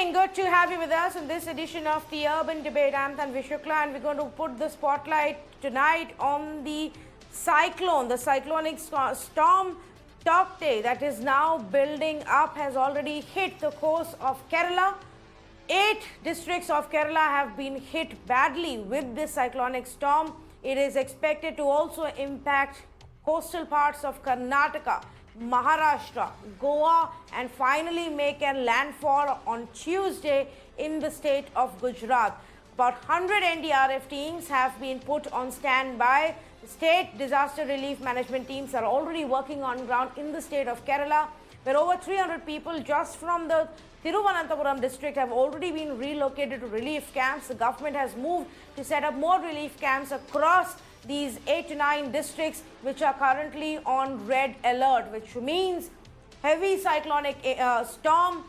evening. Good to have you with us in this edition of the Urban Debate. I'm Tanvi Shukla, and we're going to put the spotlight tonight on the cyclone, the cyclonic storm Tauktae that is now building up, has already hit the coast of Kerala. 8 districts of Kerala have been hit badly with this cyclonic storm. It is expected to also impact coastal parts of Karnataka, Maharashtra, Goa, and finally make a landfall on Tuesday in the state of Gujarat. About 100 NDRF teams have been put on standby. State disaster relief management teams are already working on ground in the state of Kerala, where over 300 people just from the Thiruvananthapuram district have already been relocated to relief camps. The government has moved to set up more relief camps across these 8 to 9 districts which are currently on red alert, which means heavy cyclonic storm,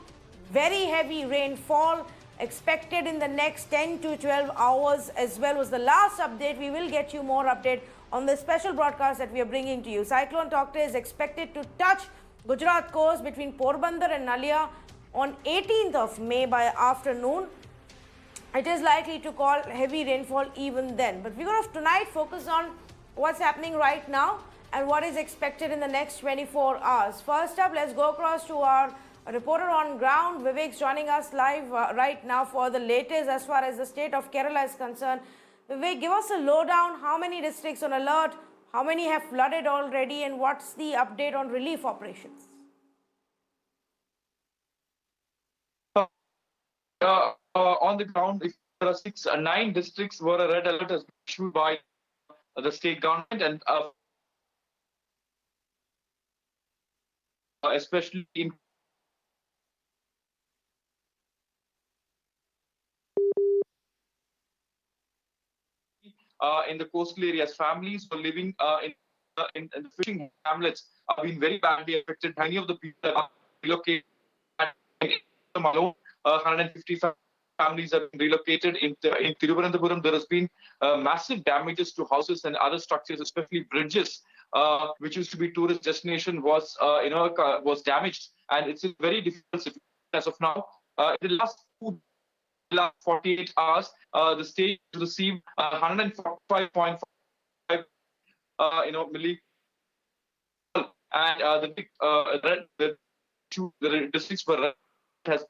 very heavy rainfall expected in the next 10 to 12 hours as well was the last update. We will get you more update on the special broadcast that we are bringing to you. Cyclone Tauktae is expected to touch Gujarat coast between Porbandar and Nalia on 18th of May by afternoon. It is likely to call heavy rainfall even then. But we're going to tonight focus on what's happening right now and what is expected in the next 24 hours. First up, let's go across to our reporter on ground. Vivek's joining us live right now for the latest as far as the state of Kerala is concerned. Vivek, give us a lowdown. How many districts on alert? How many have flooded already? And what's the update on relief operations? On the ground, there are 9 districts where a red alert has been issued by the state government, and especially in the coastal areas. Families who are living in the fishing hamlets have been very badly affected. Many of the people are relocated. Alone, 155 families have been relocated. In Thiruvananthapuram, there has been massive damages to houses and other structures, especially bridges, which used to be tourist destination, was damaged, and it's a very difficult situation as of now. In the last 48 hours, the state received 145.5 million, and the districts were has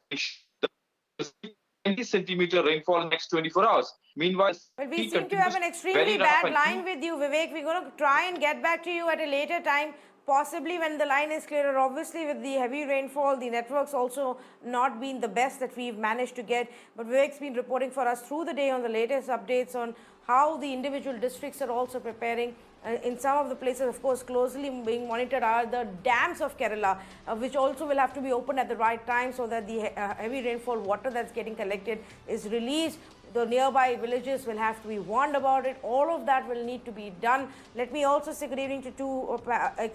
20 centimeter rainfall in the next 24 hours. Meanwhile, but we seem to have an extremely bad line with you, Vivek. We're going to try and get back to you at a later time, possibly when the line is clearer. Obviously, with the heavy rainfall, the network's also not been the best that we've managed to get. But Vivek's been reporting for us through the day on the latest updates on how the individual districts are also preparing. In some of the places, of course, closely being monitored are the dams of Kerala, which also will have to be opened at the right time so that the heavy rainfall water that's getting collected is released. The nearby villages will have to be warned about it. All of that will need to be done. Let me also say good evening to 2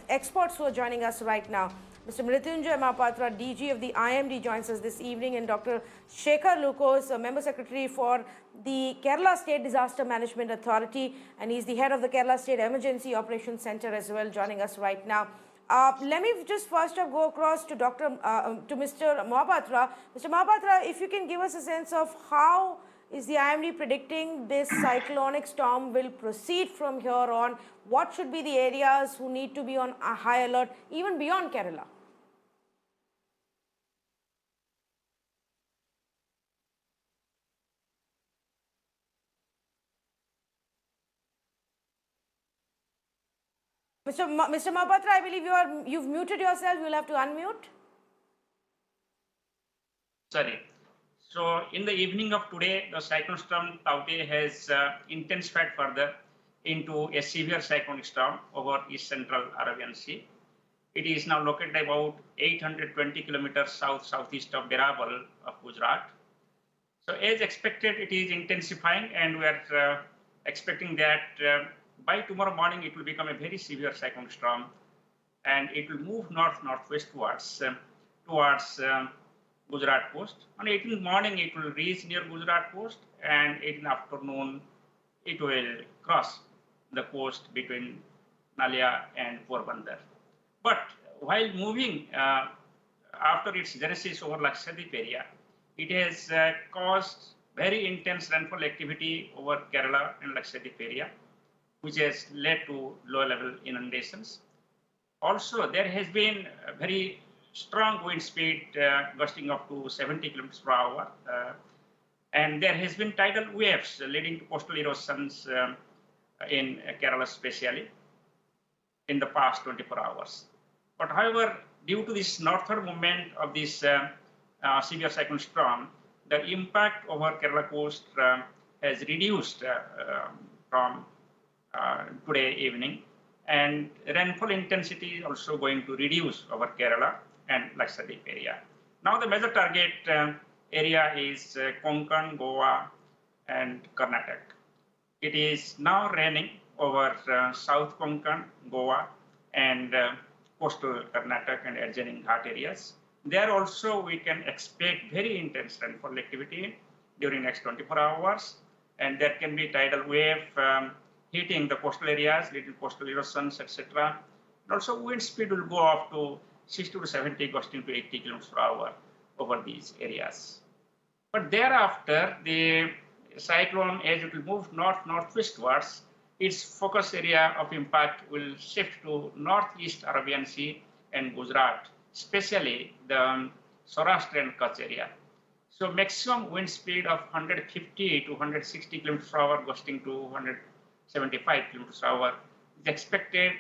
experts who are joining us right now. Mr. Mrityunjay Mohapatra, DG of the IMD, joins us this evening, and Dr. Sekhar Lukose, Member Secretary for the Kerala State Disaster Management Authority, and he's the head of the Kerala State Emergency Operations Center as well, joining us right now. Let me just first up go across to Mr. Mohapatra. Mr. Mohapatra, if you can give us a sense of how is the IMD predicting this cyclonic storm will proceed from here on? What should be the areas who need to be on a high alert, even beyond Kerala? Mr. Mohapatra, I believe you've muted yourself. You'll have to unmute. Sorry. So, in the evening of today, the cyclone storm Tauktae has intensified further into a severe cyclonic storm over east central Arabian Sea. It is now located about 820 kilometers southeast of Biraval of Gujarat. So, as expected, it is intensifying, and we are expecting that by tomorrow morning it will become a very severe cyclone storm, and it will move northwest towards Gujarat coast. On 18th morning, it will reach near Gujarat coast, and 18th afternoon, it will cross the coast between Nalia and Porbandar. But while moving after its genesis over Lakshadweep area, It has caused very intense rainfall activity over Kerala and Lakshadweep area, which has led to low-level inundations. Also, there has been a very strong wind speed gusting up to 70 kilometers per hour. And there has been tidal waves leading to coastal erosions in Kerala especially in the past 24 hours. But however, due to this northward movement of this severe cyclone storm, the impact over Kerala coast has reduced from today evening, and rainfall intensity is also going to reduce over Kerala and Lakshadweep area. Now the major target area is Konkan, Goa, and Karnataka. It is now raining over South Konkan, Goa, and coastal Karnataka and adjoining Ghat areas. There also we can expect very intense rainfall activity during next 24 hours, and there can be tidal wave hitting the coastal areas, leading to coastal erosions, etc. And also wind speed will go up to 60 to 70, gusting to 80 kilometers per hour over these areas. But thereafter, the cyclone, as it will move north-northwestwards, its focus area of impact will shift to northeast Arabian Sea and Gujarat, especially the Saurashtra and Kutch area. So maximum wind speed of 150 to 160 kilometers per hour, gusting to 175 kilometers per hour is expected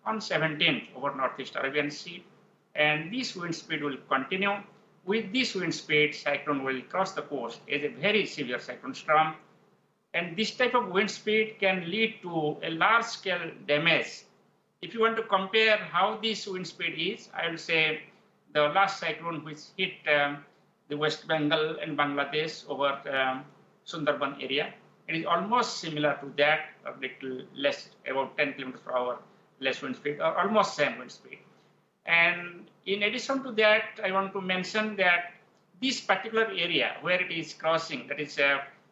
on 17th over northeast Arabian Sea, and this wind speed will continue. With this wind speed, cyclone will cross the coast as a very severe cyclone storm, and this type of wind speed can lead to a large-scale damage. If you want to compare how this wind speed is, I will say the last cyclone which hit the West Bengal and Bangladesh over Sundarban area, it is almost similar to that, a little less, about 10 kilometers per hour less wind speed, or almost same wind speed. And in addition to that, I want to mention that this particular area where it is crossing, that is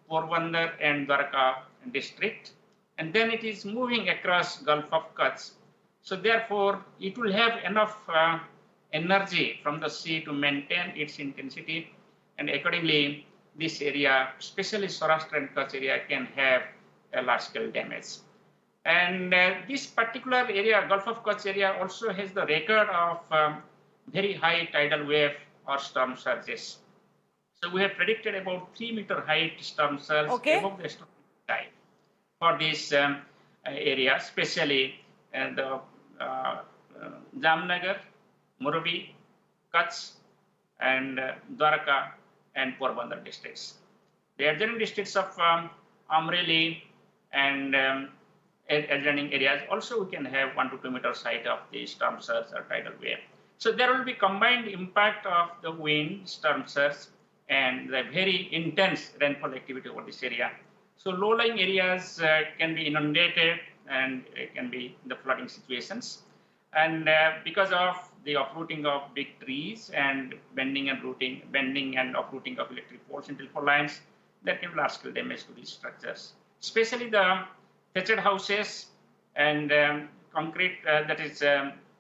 Porbandar and Dwarka district, and then it is moving across Gulf of Kutch. So therefore, it will have enough energy from the sea to maintain its intensity, and accordingly, this area, especially Saurashtra and Kutch area, can have a large-scale damage. And this particular area, Gulf of Kutch area, also has the record of very high tidal wave or storm surges. So we have predicted about 3-meter height storm surge above the storm tide for this area, especially the Jamnagar, Morbi, Kutch, and Dwarka and Porbandar districts. The adjoining districts of Amreli and adjoining areas also we can have 1 to 2 meters height of the storm surge or tidal wave. So there will be combined impact of the wind, storm surge, and the very intense rainfall activity over this area. So low-lying areas can be inundated and can be the flooding situations. And because of the uprooting of big trees and bending and uprooting of electric poles and telephone lines, there can be large-scale damage to these structures, especially the thatched houses and concrete, that is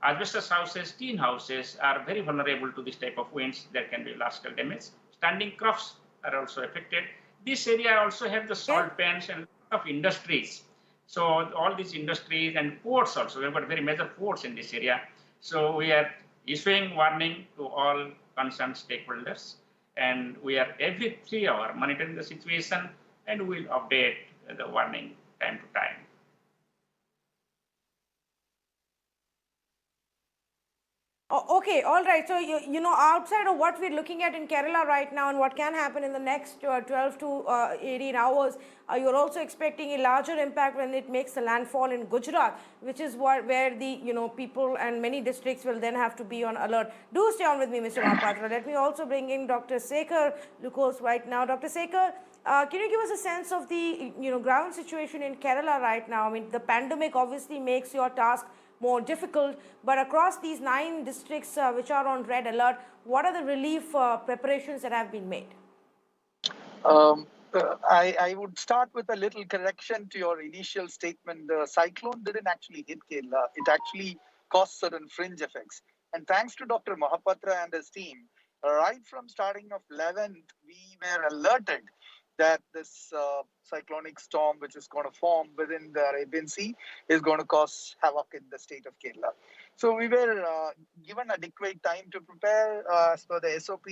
asbestos houses, tin houses are very vulnerable to this type of winds. There can be large-scale damage. Standing crops are also affected. This area also have the salt pans and a lot of industries. So all these industries and ports also, we've got very major ports in this area. So we are issuing warning to all concerned stakeholders, and we are every 3 hours monitoring the situation, and we'll update the warning time to time. Okay, all right. So, you know, outside of what we're looking at in Kerala right now and what can happen in the next 12 to 18 hours, you're also expecting a larger impact when it makes a landfall in Gujarat, which is where the, you know, people and many districts will then have to be on alert. Do stay on with me, Mr. Mohapatra. Let me also bring in Dr. Sekhar Lukose right now. Dr. Sekhar, can you give us a sense of the, you know, ground situation in Kerala right now? I mean, the pandemic obviously makes your task more difficult, but across these 9 districts which are on red alert, what are the relief preparations that have been made? I would start with a little correction to your initial statement. The cyclone didn't actually hit Kerala. It actually caused certain fringe effects. And thanks to Dr. Mohapatra and his team, right from starting of 11th, we were alerted that this cyclonic storm, which is going to form within the Arabian Sea, is going to cause havoc in the state of Kerala. So we were given adequate time to prepare as per the SOP.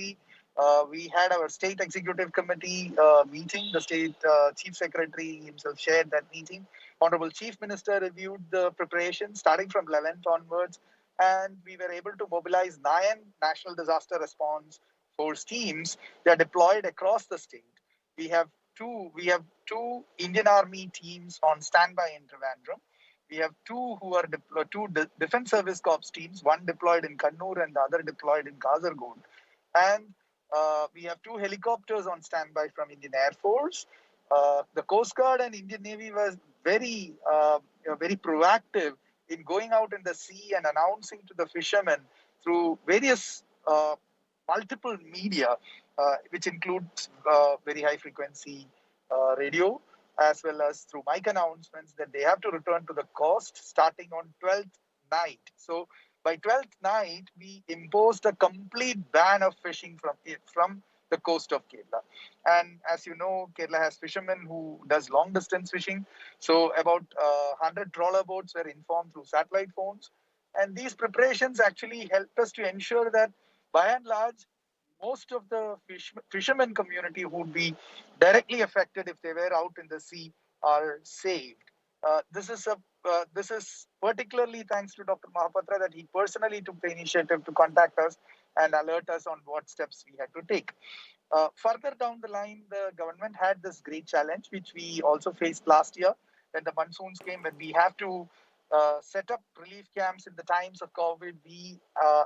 We had our state executive committee meeting. The state chief secretary himself shared that meeting. Honorable Chief Minister reviewed the preparation starting from 11th onwards, and we were able to mobilize 9 national disaster response force teams that are deployed across the state. We have two Indian Army teams on standby in Trivandrum. We have two Defence Service Corps teams, one deployed in Kannur and the other deployed in Kasargod. And we have 2 helicopters on standby from Indian Air Force. The Coast Guard and Indian Navy was very proactive in going out in the sea and announcing to the fishermen through various multiple media, which includes very high frequency radio, as well as through mic announcements, that they have to return to the coast starting on 12th night. So by 12th night, we imposed a complete ban of fishing from the coast of Kerala. And as you know, Kerala has fishermen who does long distance fishing. So about 100 trawler boats were informed through satellite phones. And these preparations actually helped us to ensure that by and large, most of the fishermen community who would be directly affected if they were out in the sea are saved. This is particularly thanks to Dr. Mohapatra that he personally took the initiative to contact us and alert us on what steps we had to take. Further down the line, the government had this great challenge, which we also faced last year when the monsoons came, when we have to set up relief camps in the times of COVID. We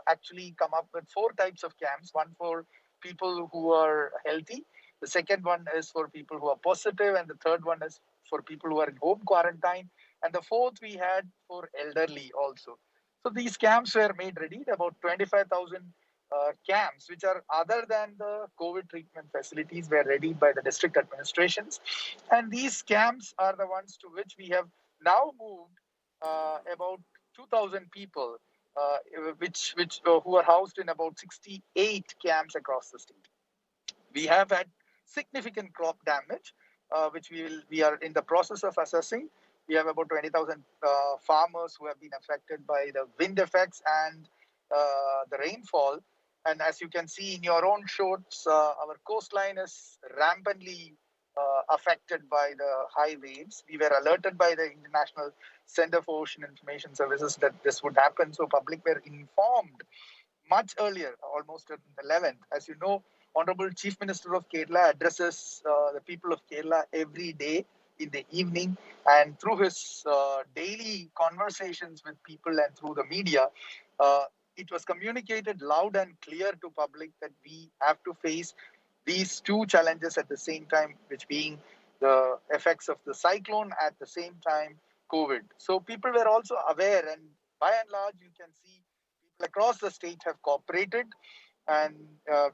actually come up with 4 types of camps, one for people who are healthy, the second one is for people who are positive, and the third one is for people who are in home quarantine, and the fourth we had for elderly also. So these camps were made ready, about 25,000 camps, which are other than the COVID treatment facilities, were ready by the district administrations. And these camps are the ones to which we have now moved about 2,000 people, who are housed in about 68 camps across the state. We have had significant crop damage, which we are in the process of assessing. We have about 20,000 farmers who have been affected by the wind effects and the rainfall. And as you can see in your own shots, our coastline is rampantly affected by the high waves. We were alerted by the International Center for Ocean Information Services that this would happen. So public were informed much earlier, almost on the 11th. As you know, Honorable Chief Minister of Kerala addresses the people of Kerala every day in the evening, and through his daily conversations with people and through the media, it was communicated loud and clear to public that we have to face these 2 challenges at the same time, which being the effects of the cyclone, at the same time COVID. So people were also aware, and by and large, you can see people across the state have cooperated, and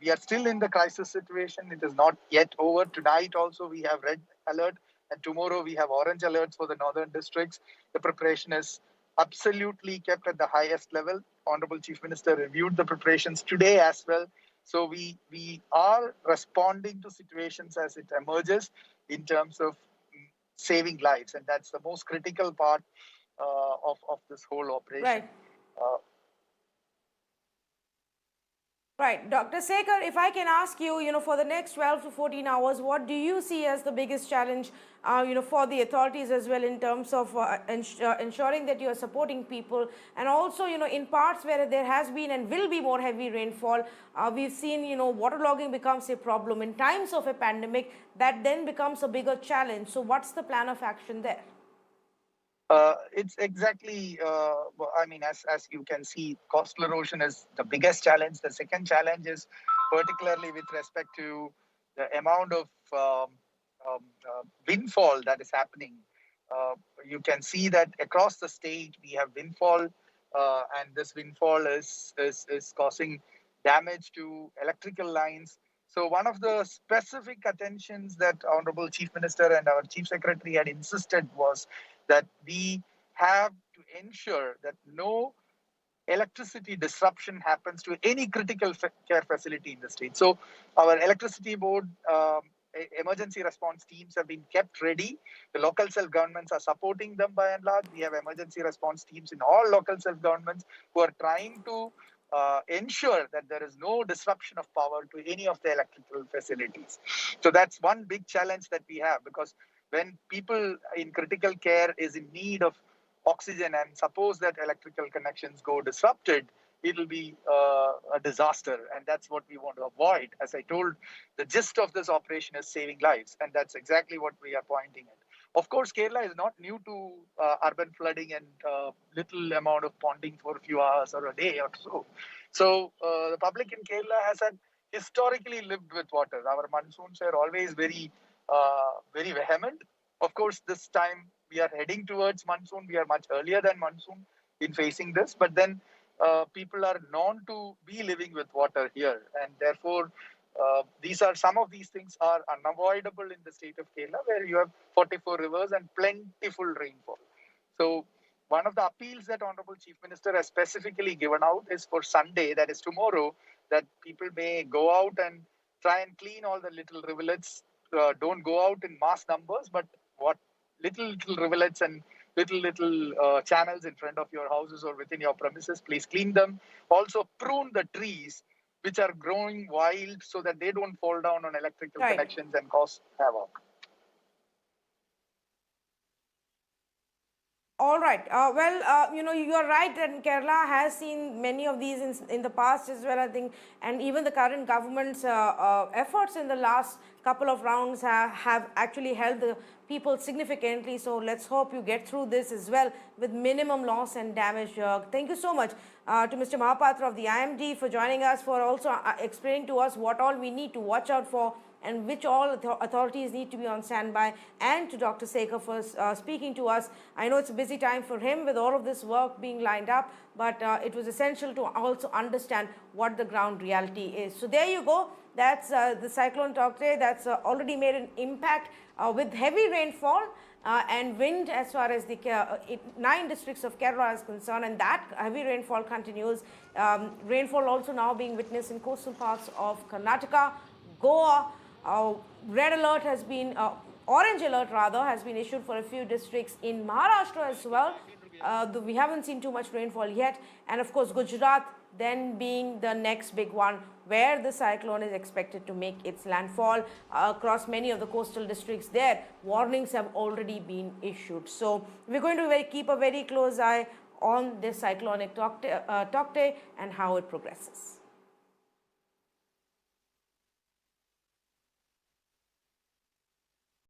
we are still in the crisis situation. It is not yet over. Tonight also we have red alert, and tomorrow we have orange alerts for the northern districts. The preparation is absolutely kept at the highest level. Honorable Chief Minister reviewed the preparations today as well. So we are responding to situations as it emerges in terms of saving lives, and that's the most critical part of this whole operation. Right. Right. Dr. Sekhar, if I can ask you, for the next 12 to 14 hours, what do you see as the biggest challenge, for the authorities as well, in terms of ensuring that you are supporting people, and also, in parts where there has been and will be more heavy rainfall, we've seen, waterlogging becomes a problem. In times of a pandemic, that then becomes a bigger challenge. So what's the plan of action there? It's exactly, as you can see, coastal erosion is the biggest challenge. The second challenge is particularly with respect to the amount of windfall that is happening. You can see that across the state we have windfall, and this windfall is causing damage to electrical lines. So one of the specific attentions that Honorable Chief Minister and our Chief Secretary had insisted was that we have to ensure that no electricity disruption happens to any critical care facility in the state. So our electricity board, emergency response teams have been kept ready. The local self-governments are supporting them by and large. We have emergency response teams in all local self-governments who are trying to ensure that there is no disruption of power to any of the electrical facilities. So that's one big challenge that we have, because when people in critical care is in need of oxygen and suppose that electrical connections go disrupted, it will be a disaster. And that's what we want to avoid. As I told, the gist of this operation is saving lives. And that's exactly what we are pointing at. Of course, Kerala is not new to urban flooding and little amount of ponding for a few hours or a day or so. So the public in Kerala has had historically lived with water. Our monsoons are always very vehement. Of course, this time we are heading towards monsoon. We are much earlier than monsoon in facing this, but then people are known to be living with water here, and therefore some of these things are unavoidable in the state of Kerala, where you have 44 rivers and plentiful rainfall. So one of the appeals that Honorable Chief Minister has specifically given out is for Sunday, that is tomorrow, that people may go out and try and clean all the little rivulets. Don't go out in mass numbers, but what little rivulets and little channels in front of your houses or within your premises, please clean them. Also prune the trees which are growing wild so that they don't fall down on electrical connections and cause havoc. All right. You are right that Kerala has seen many of these in the past as well, I think, and even the current government's efforts in the last couple of rounds have actually helped the people significantly. So let's hope you get through this as well with minimum loss and damage. Thank you so much to Mr. Mohapatra of the IMD for joining us, for also explaining to us what all we need to watch out for and which all authorities need to be on standby, and to Dr. Sekhar for speaking to us. I know it's a busy time for him with all of this work being lined up, but it was essential to also understand what the ground reality is. So there you go. That's the Cyclone Tauktae that's already made an impact with heavy rainfall and wind as far as the 9 districts of Kerala is concerned, and that heavy rainfall continues. Rainfall also now being witnessed in coastal parts of Karnataka, Goa. Red alert has been, orange alert rather, has been issued for a few districts in Maharashtra as well. We haven't seen too much rainfall yet. And of course, Gujarat then being the next big one, where the cyclone is expected to make its landfall across many of the coastal districts there. Warnings have already been issued. So we're going to keep a very close eye on this cyclonic Tauktae and how it progresses.